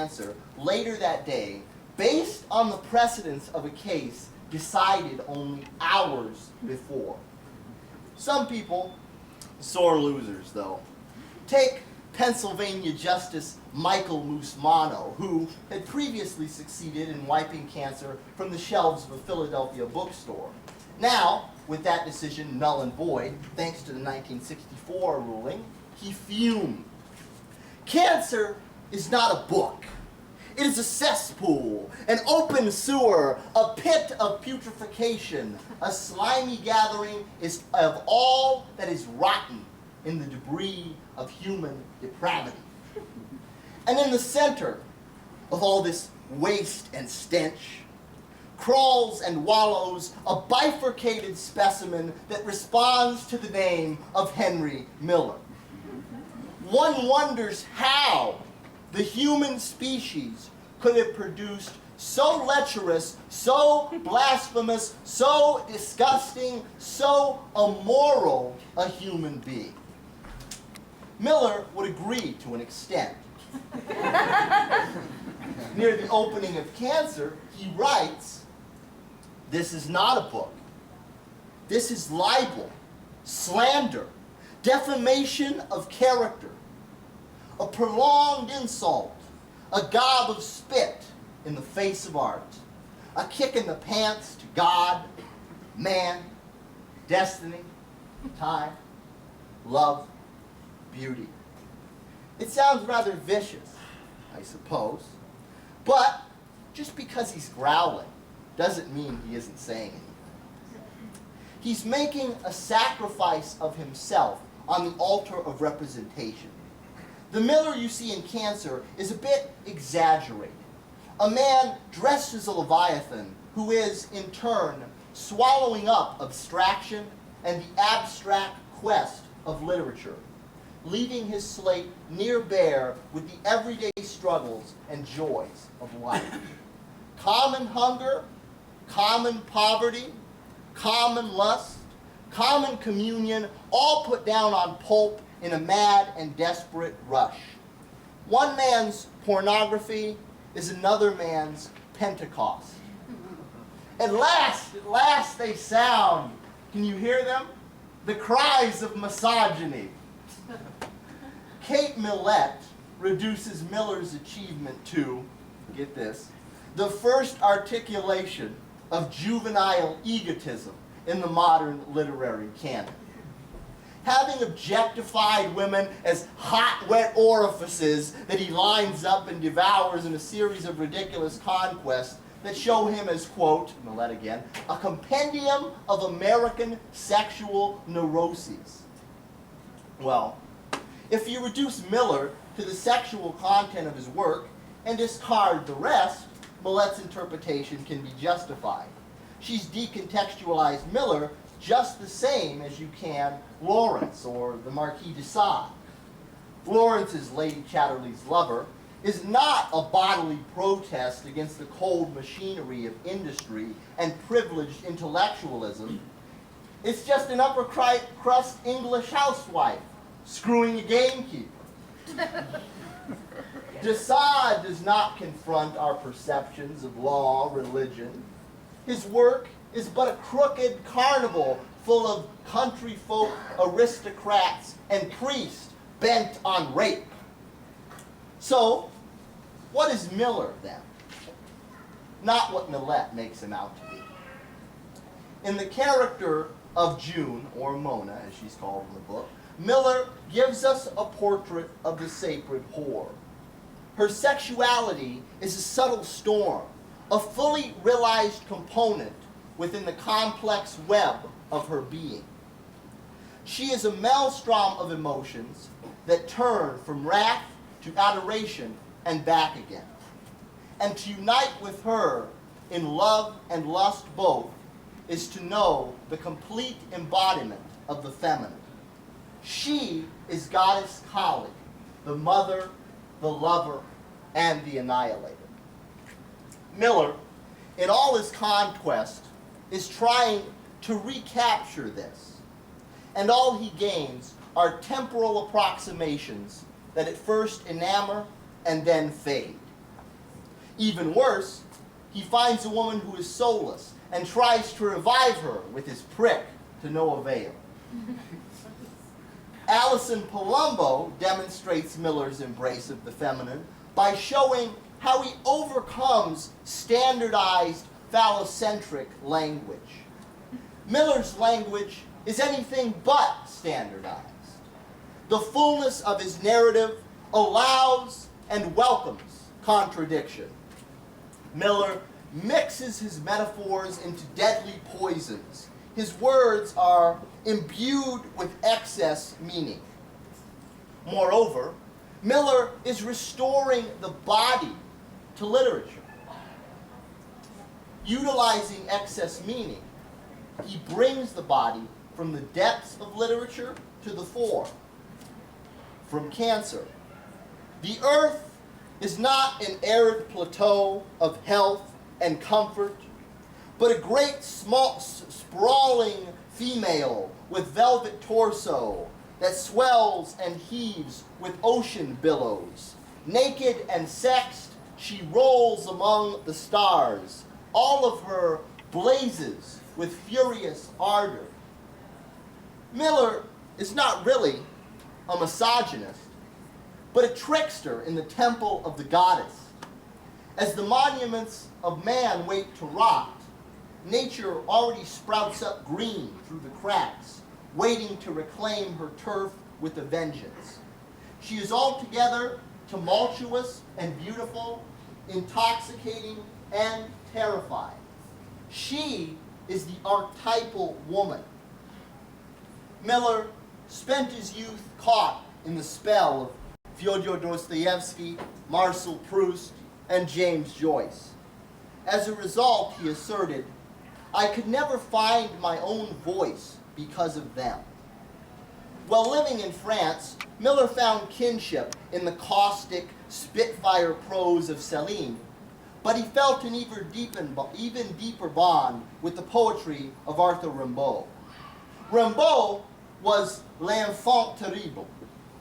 Cancer later that day based on the precedence of a case decided only hours before. Some people, sore losers though. Take Pennsylvania Justice Michael Musmano, who had previously succeeded in wiping cancer from the shelves of a Philadelphia bookstore. Now, with that decision null and void, thanks to the 1964 ruling, he fumed. Cancer is not a book. It is a cesspool, an open sewer, a pit of putrefaction, a slimy gathering of all that is rotten in the debris of human depravity. And in the center of all this waste and stench crawls and wallows a bifurcated specimen that responds to the name of Henry Miller. One wonders how the human species could have produced so lecherous, so blasphemous, so disgusting, so immoral a human being. Miller would agree to an extent. Near the opening of Cancer, he writes, "This is not a book. This is libel, slander, defamation of character, a prolonged insult, a gob of spit in the face of art, a kick in the pants to God, man, destiny, time, love, beauty." It sounds rather vicious, I suppose, but just because he's growling doesn't mean he isn't saying anything. He's making a sacrifice of himself on the altar of representation. The Miller you see in Cancer is a bit exaggerated. A man dressed as a Leviathan who is, in turn, swallowing up abstraction and the abstract quest of literature, leaving his slate near bare with the everyday struggles and joys of life. Common hunger, common poverty, common lust, common communion, all put down on pulp in a mad and desperate rush. One man's pornography is another man's Pentecost. At last they sound, can you hear them? The cries of misogyny. Kate Millett reduces Miller's achievement to, get this, the first articulation of juvenile egotism in the modern literary canon. Having objectified women as hot, wet orifices that he lines up and devours in a series of ridiculous conquests that show him as, quote, Millett again, a compendium of American sexual neuroses. Well, if you reduce Miller to the sexual content of his work and discard the rest, Millett's interpretation can be justified. She's decontextualized Miller just the same as you can Lawrence or the Marquis de Sade. Lawrence's Lady Chatterley's lover is not a bodily protest against the cold machinery of industry and privileged intellectualism. It's just an upper crust English housewife screwing a gamekeeper. De Sade does not confront our perceptions of law, religion. His work is but a crooked carnival full of country folk, aristocrats, and priests bent on rape. So, what is Miller then? Not what Millett makes him out to be. In the character of June, or Mona as she's called in the book, Miller gives us a portrait of the sacred whore. Her sexuality is a subtle storm, a fully realized component within the complex web of her being. She is a maelstrom of emotions that turn from wrath to adoration and back again. And to unite with her in love and lust both is to know the complete embodiment of the feminine. She is Goddess Kali, the mother, the lover, and the annihilator. Miller, in all his conquest, is trying to recapture this. And all he gains are temporal approximations that at first enamor and then fade. Even worse, he finds a woman who is soulless and tries to revive her with his prick to no avail. Alison Palumbo demonstrates Miller's embrace of the feminine by showing how he overcomes standardized phallocentric language. Miller's language is anything but standardized. The fullness of his narrative allows and welcomes contradiction. Miller mixes his metaphors into deadly poisons. His words are imbued with excess meaning. Moreover, Miller is restoring the body to literature. Utilizing excess meaning, he brings the body from the depths of literature to the fore. From Cancer. The earth is not an arid plateau of health and comfort, but a great, small, sprawling female with velvet torso that swells and heaves with ocean billows. Naked and sexed, she rolls among the stars. All of her blazes with furious ardor. Miller is not really a misogynist, but a trickster in the temple of the goddess. As the monuments of man wait to rot, nature already sprouts up green through the cracks, waiting to reclaim her turf with a vengeance. She is altogether tumultuous and beautiful, intoxicating and terrifying. She is the archetypal woman. Miller spent his youth caught in the spell of Fyodor Dostoevsky, Marcel Proust, and James Joyce. As a result, he asserted, I could never find my own voice because of them. While living in France, Miller found kinship in the caustic, spitfire prose of Céline, but he felt an even deeper bond with the poetry of Arthur Rimbaud. Rimbaud was l'enfant terrible,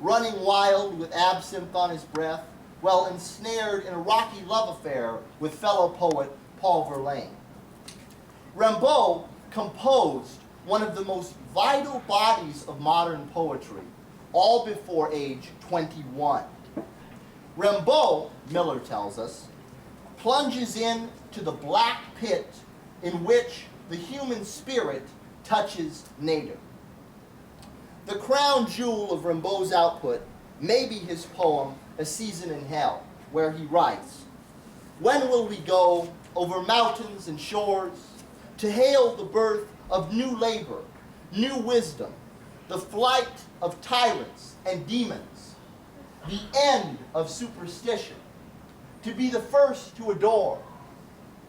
running wild with absinthe on his breath, while ensnared in a rocky love affair with fellow poet Paul Verlaine. Rimbaud composed one of the most vital bodies of modern poetry, all before age 21. Rimbaud, Miller tells us, plunges into the black pit in which the human spirit touches nadir. The crown jewel of Rimbaud's output may be his poem, A Season in Hell, where he writes, when will we go over mountains and shores to hail the birth of new labor, new wisdom, the flight of tyrants and demons, the end of superstition, to be the first to adore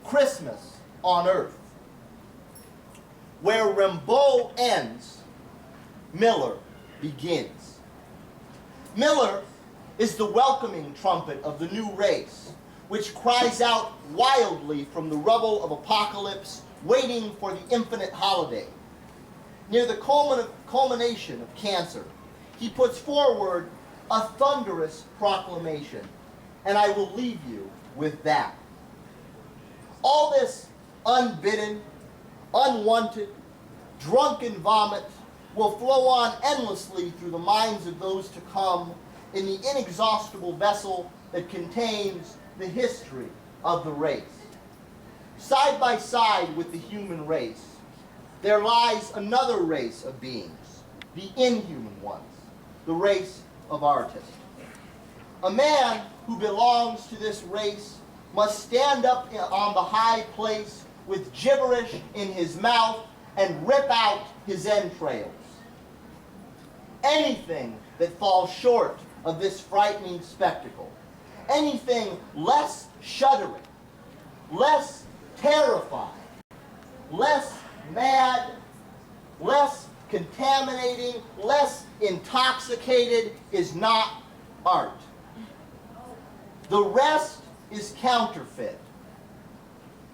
Christmas on earth. Where Rimbaud ends, Miller begins. Miller is the welcoming trumpet of the new race, which cries out wildly from the rubble of apocalypse, waiting for the infinite holiday. Near the culmination of Cancer, he puts forward a thunderous proclamation, and I will leave you with that. All this unbidden, unwanted, drunken vomit will flow on endlessly through the minds of those to come in the inexhaustible vessel that contains the history of the race. Side by side with the human race, there lies another race of beings, the inhuman ones, the race of artists. A man who belongs to this race must stand up on the high place with gibberish in his mouth and rip out his entrails. Anything that falls short of this frightening spectacle, anything less shuddering, less terrifying, less mad, less contaminating, less intoxicated is not art. The rest is counterfeit.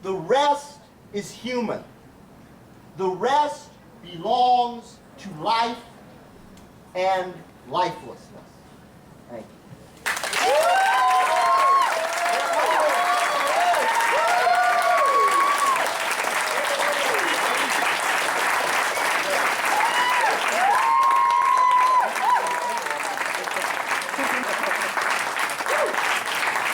The rest is human. The rest belongs to life and lifelessness.